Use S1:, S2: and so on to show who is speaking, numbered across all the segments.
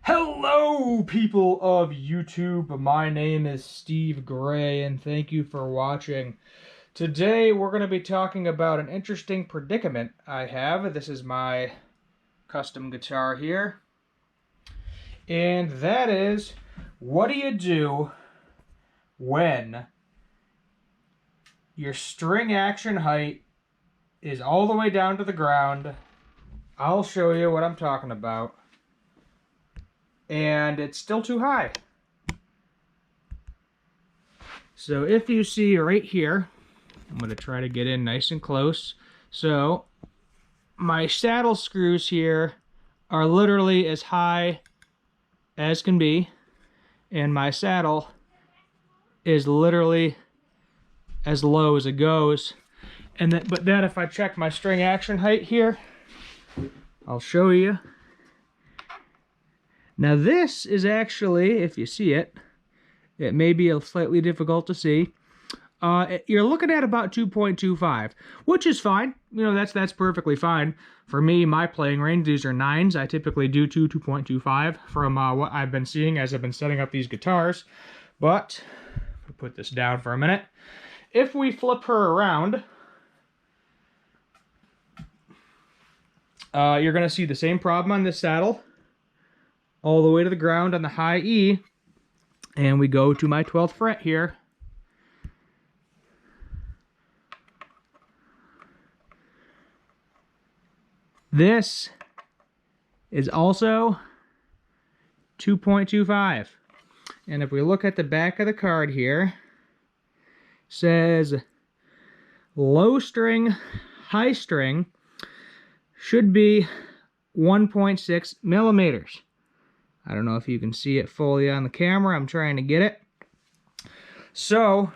S1: Hello, people of YouTube. My name is Steve Gray, and thank you for watching. Today, we're going to be talking about an interesting predicament I have. This is my custom guitar here. And that is, what do you do when your string action height is all the way down to the ground? I'll show you what I'm talking about. And it's still too high. So if you see right here, I'm going to try to get in nice and close. So my saddle screws here are literally as high as can be, and my saddle is literally as low as it goes. And then, but then if I check my string action height here, I'll show you. Now this is actually, if you see it, it may be slightly difficult to see. You're looking at about 2.25, which is fine. You know, that's perfectly fine. For me, my playing range, these are 9s. I typically do 2.25 from what I've been seeing as I've been setting up these guitars. But, we'll put this down for a minute. If we flip her around, you're going to see the same problem on this saddle. All the way to the ground on the high E, and we go to my 12th fret here. This is also 2.25. And if we look at the back of the card here, says low string, high string should be 1.6 millimeters. I don't know if you can see it fully on the camera. I'm trying to get it. So,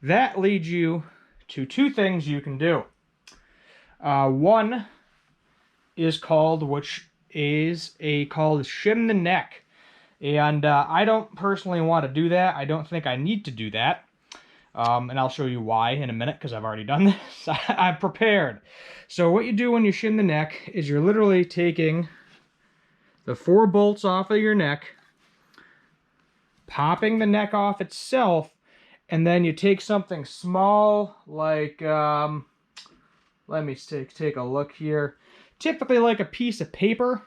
S1: that leads you to two things you can do. One is called, called shim the neck. And I don't personally want to do that. I don't think I need to do that. And I'll show you why in a minute, because I've already done this. I'm prepared. So what you do when you shim the neck is you're literally taking the 4 bolts off of your neck, popping the neck off itself, and then you take something small like, let me take a look here, typically like a piece of paper.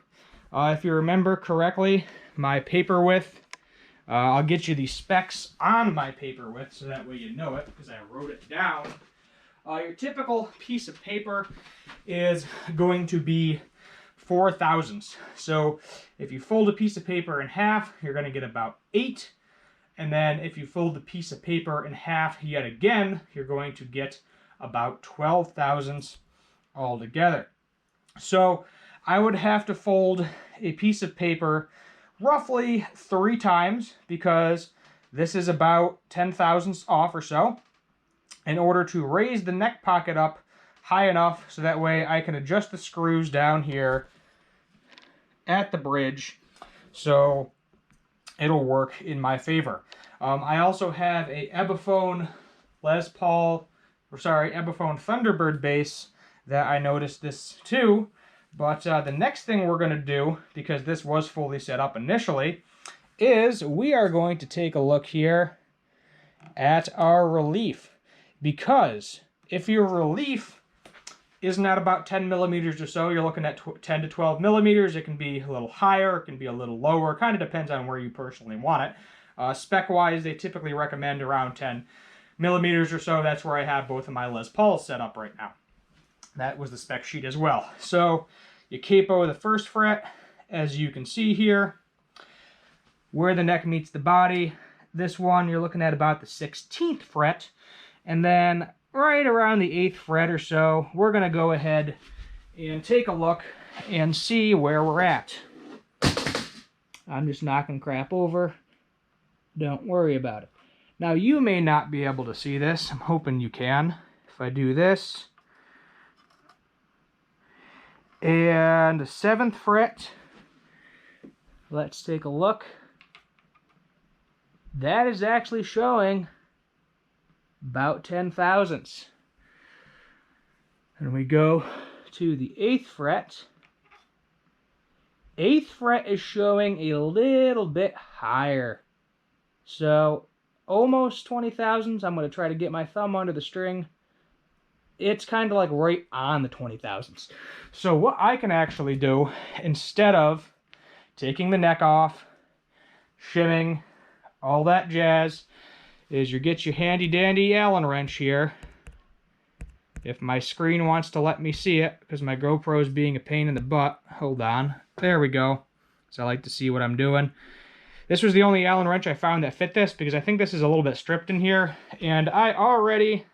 S1: If you remember correctly, my paper width, I'll get you the specs on my paper width so that way you know it, because I wrote it down. Your typical piece of paper is going to be 4 thousandths. So if you fold a piece of paper in half, you're going to get about 8. And then if you fold the piece of paper in half yet again, you're going to get about 12 thousandths altogether. So I would have to fold a piece of paper roughly 3 times, because this is about 10 thousandths off or so, in order to raise the neck pocket up high enough so that way I can adjust the screws down here at the bridge so it'll work in my favor. I also have a Epiphone Epiphone Thunderbird bass that I noticed this too. But the next thing we're going to do, because this was fully set up initially, is we are going to take a look here at our relief. Because if your relief isn't at about 10 millimeters or so, you're looking at 10 to 12 millimeters. It can be a little higher, it can be a little lower. Kind of depends on where you personally want it. Spec-wise, they typically recommend around 10 millimeters or so. That's where I have both of my Les Pauls set up right now. That was the spec sheet as well. So you capo the 1st fret, as you can see here, where the neck meets the body. This one, you're looking at about the 16th fret. And then right around the 8th fret or so, we're going to go ahead and take a look and see where we're at. I'm just knocking crap over. Don't worry about it. Now, you may not be able to see this. I'm hoping you can. If I do this, and the 7th fret, let's take a look. That is actually showing about 10 thousandths. And we go to the 8th fret, 8th fret is showing a little bit higher. So almost 20 thousandths. I'm going to try to get my thumb under the string. It's kind of like right on the 20 thousandths. So what I can actually do, instead of taking the neck off, shimming, all that jazz, is you get your handy dandy Allen wrench here. If my screen wants to let me see it, because my GoPro is being a pain in the butt. Hold on. There we go. So I like to see what I'm doing. This was the only Allen wrench I found that fit this, because I think this is a little bit stripped in here. And I already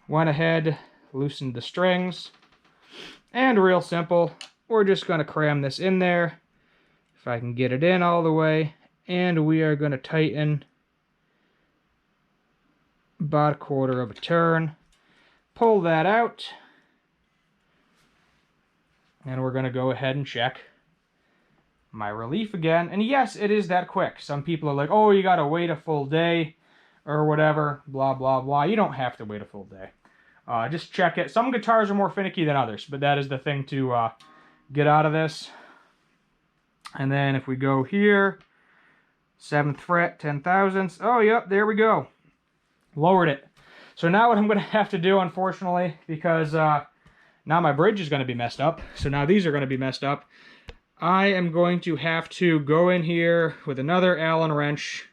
S1: went ahead, loosened the strings. And real simple, we're just going to cram this in there. If I can get it in all the way. And we are going to tighten about 1/4 of a turn. Pull that out. And we're going to go ahead and check my relief again. And yes, it is that quick. Some people are like, oh, you got to wait a full day or whatever, blah, blah, blah. You don't have to wait a full day. Just check it. Some guitars are more finicky than others, but that is the thing to get out of this. And then if we go here, 7th fret, 10 thousandths. Oh, yep, there we go. Lowered it. So now what I'm going to have to do, unfortunately, because now my bridge is going to be messed up. So now these are going to be messed up. I am going to have to go in here with another Allen wrench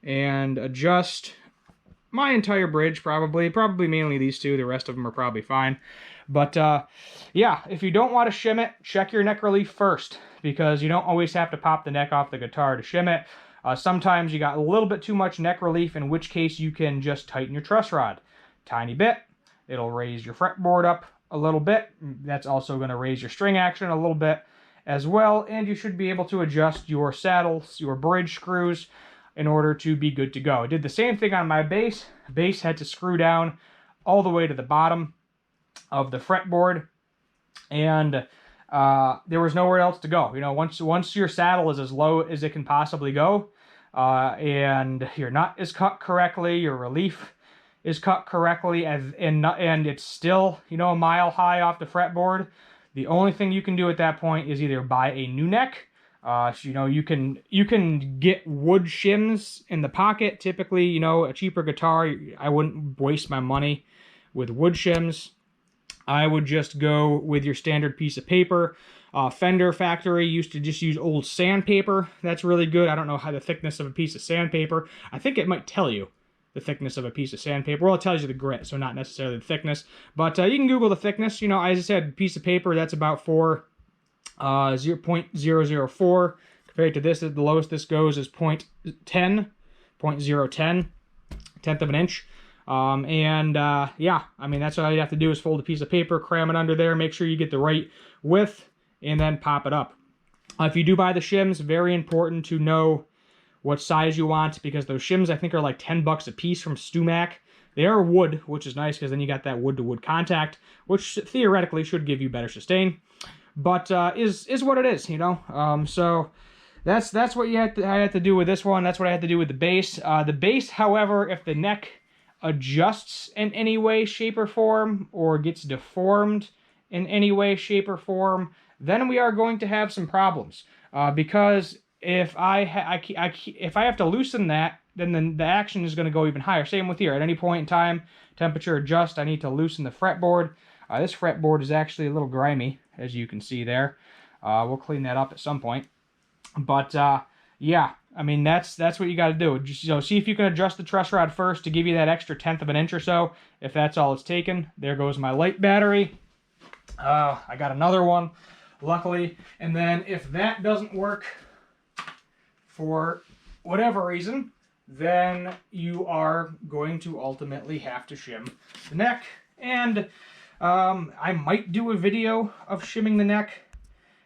S1: and adjust my entire bridge, probably mainly these two. The rest of them are probably fine. But yeah, if you don't want to shim it, check your neck relief first, because you don't always have to pop the neck off the guitar to shim it. Sometimes you got a little bit too much neck relief, in which case you can just tighten your truss rod. Tiny bit. It'll raise your fretboard up a little bit. That's also going to raise your string action a little bit as well. And you should be able to adjust your saddles, your bridge screws, in order to be good to go. I did the same thing on my bass. Bass had to screw down all the way to the bottom of the fretboard. And there was nowhere else to go. You know, once your saddle is as low as it can possibly go, and your nut is cut correctly, your relief is cut correctly, and it's still, you know, a mile high off the fretboard, the only thing you can do at that point is either buy a new neck. So, you know, you can get wood shims in the pocket. Typically, you know, a cheaper guitar, I wouldn't waste my money with wood shims. I would just go with your standard piece of paper. Fender Factory used to just use old sandpaper. That's really good. I don't know how the thickness of a piece of sandpaper. I think it might tell you the thickness of a piece of sandpaper. Well, it tells you the grit, so not necessarily the thickness. But you can Google the thickness. You know, as I said, piece of paper, that's about 0.004. Compared to this, the lowest this goes is 0.10, tenth of an inch. Yeah, I mean, that's all you have to do is fold a piece of paper, cram it under there, make sure you get the right width, and then pop it up. If you do buy the shims, very important to know what size you want, because those shims, I think, are like 10 bucks a piece from StuMac. They are wood, which is nice, because then you got that wood-to-wood contact, which theoretically should give you better sustain, but is what it is, you know? So that's what I had to do with this one. That's what I had to do with the bass. The bass, however, if the neck adjusts in any way, shape, or form, or gets deformed in any way, shape, or form, then we are going to have some problems. Because if I have to loosen that, then the action is going to go even higher. Same with here. At any point in time, temperature adjust, I need to loosen the fretboard. This fretboard is actually a little grimy, as you can see there. We'll clean that up at some point. But yeah, I mean, that's what you got to do. Just, you know, see if you can adjust the truss rod first to give you that extra 1/10 of an inch or so. If that's all it's taken, there goes my light battery. I got another one, luckily. And then if that doesn't work for whatever reason, then you are going to ultimately have to shim the neck. And I might do a video of shimming the neck.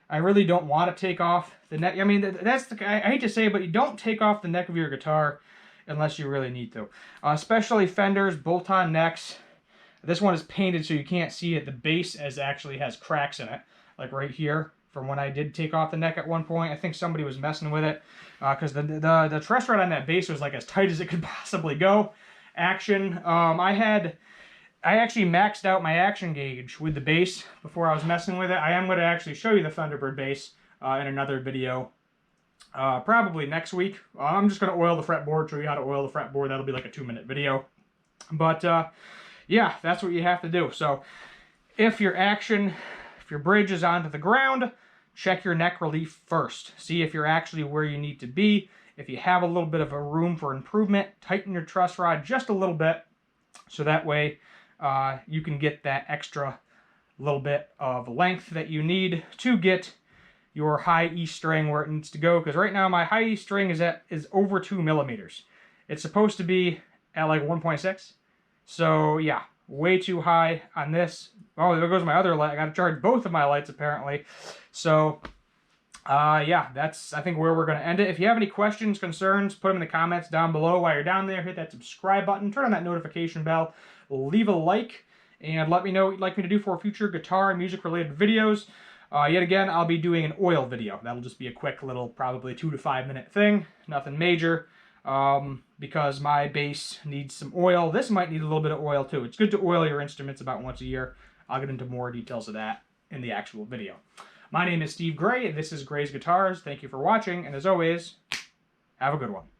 S1: I really don't want to take off the neck. I mean, I hate to say it, but you don't take off the neck of your guitar unless you really need to. Especially Fenders, bolt-on necks. This one is painted so you can't see it. The base actually has cracks in it, like right here, from when I did take off the neck at one point. I think somebody was messing with it, because the truss rod on that base was like as tight as it could possibly go. Action. I actually maxed out my action gauge with the bass before I was messing with it. I am going to actually show you the Thunderbird bass in another video. Probably next week. I'm just going to oil the fretboard, show you how to oil the fretboard. That'll be like a 2-minute video. But yeah, that's what you have to do. So if your bridge is onto the ground, check your neck relief first. See if you're actually where you need to be. If you have a little bit of a room for improvement, tighten your truss rod just a little bit, so that way you can get that extra little bit of length that you need to get your high E string where it needs to go. Because right now my high E string is over 2 millimeters. It's supposed to be at like 1.6. So yeah, way too high on this. Oh, there goes my other light. I got to charge both of my lights apparently. So yeah, that's I think where we're going to end it. If you have any questions, concerns, put them in the comments down below. While you're down there, hit that subscribe button, turn on that notification bell, leave a like, and let me know what you'd like me to do for future guitar and music related videos. Yet again, I'll be doing an oil video. That'll just be a quick little, probably 2 to 5 minute thing. Nothing major, because my bass needs some oil. This might need a little bit of oil too. It's good to oil your instruments about once a year. I'll get into more details of that in the actual video. My name is Steve Gray, and this is Gray's Guitars. Thank you for watching, and as always, have a good one.